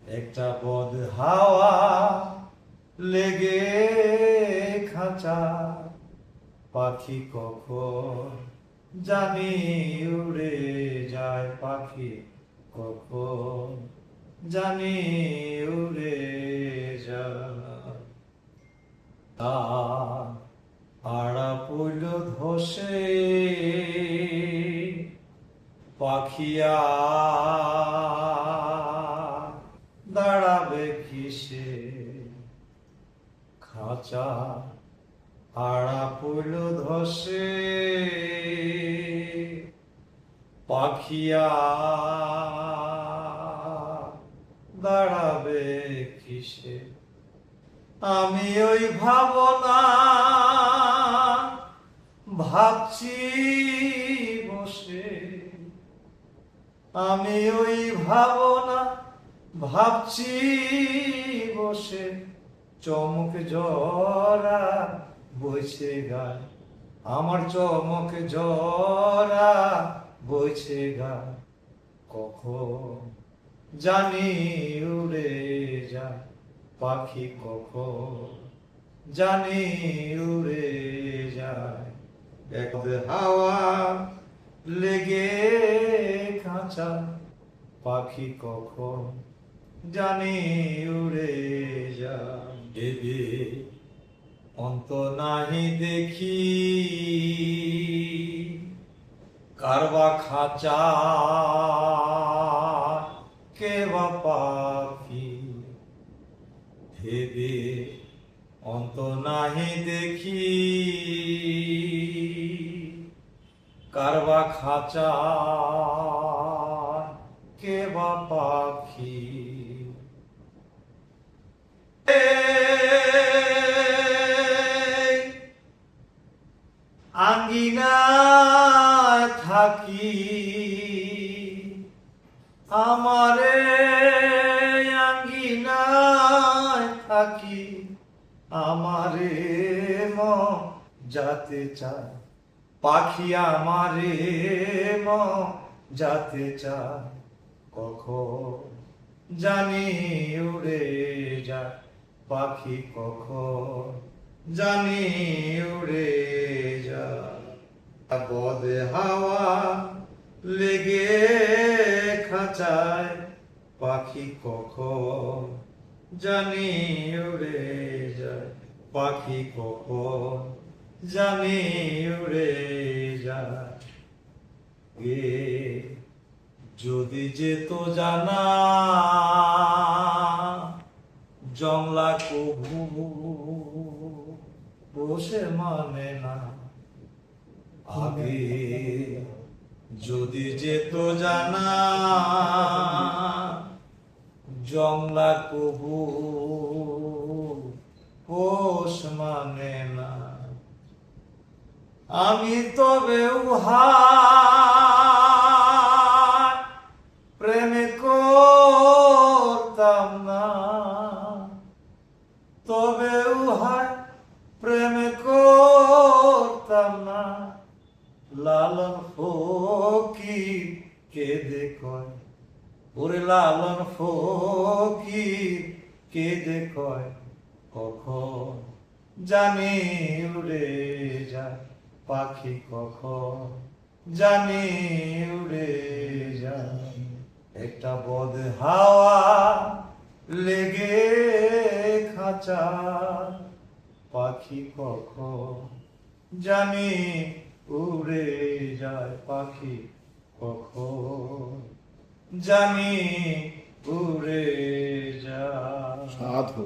একটা বদ হাওয়া লেগে খাঁচা, পাখি কখন জানি উড়ে যায়, পাখি কখন জানি উড়ে যায়। তার আড়া পইল ধসে, পাখিয়া দাঁড়াবে কিসে, খাঁচা আড়া পইল ধসে, পাখিয়া দাঁড়াবে কিসে। আমি ওই ভাবনা ভাবছি বসে, আমি ওই ভাবনা ভাবছি বসে, চমক জরা বইছে গায়, আমার চমক জরা বইছে গায়, কখন জানি উড়ে যায়, পাখি কখন জানি উড়ে যায়। এক হাওয়া লেগে খাঁচা, পাখি কখন জানি উড়ে যায়। দেবে অন্ত নাহি দেখি, কারবা খাঁচা কে বা পাখি, ভেবে অন্ত নাহি দেখি, কারবা খাঁচা কে বা পাখি। আঙ্গিনায় থাকি আমারে, আঙ্গিনায় থাকি আমারে মন যাতে চায়, পাখি আমারে মন যাতে চায়, কখন জানি উড়ে যায়, পাখি কখন জানি উড়ে যায়। বদ হাওয়া লেগে খাঁচায়, পাখি কখন জানি উড়ে যায়, পাখি কখন জানি উড়ে যায়। এ যদি যেত জানা জংলা কভু বসে মানে না, আগে যদি যেত জানা জংলা কভু পোষ মানে না। আমি তবে উহা প্রেমে করতাম না, তবে উহা প্রেমে করতাম না। লালন ফকির কেঁদে কয়, ওরে লালন ফকির কেঁদে কয়, কখন জানি উড়ে যায়, পাখি কখন জানি উড়ে যায়। একটা বদ হাওয়া লেগে খাঁচা, পাখি কখন জানি উড়ে যায়, পাখি কখন জানি উড়ে যায়। সাধু।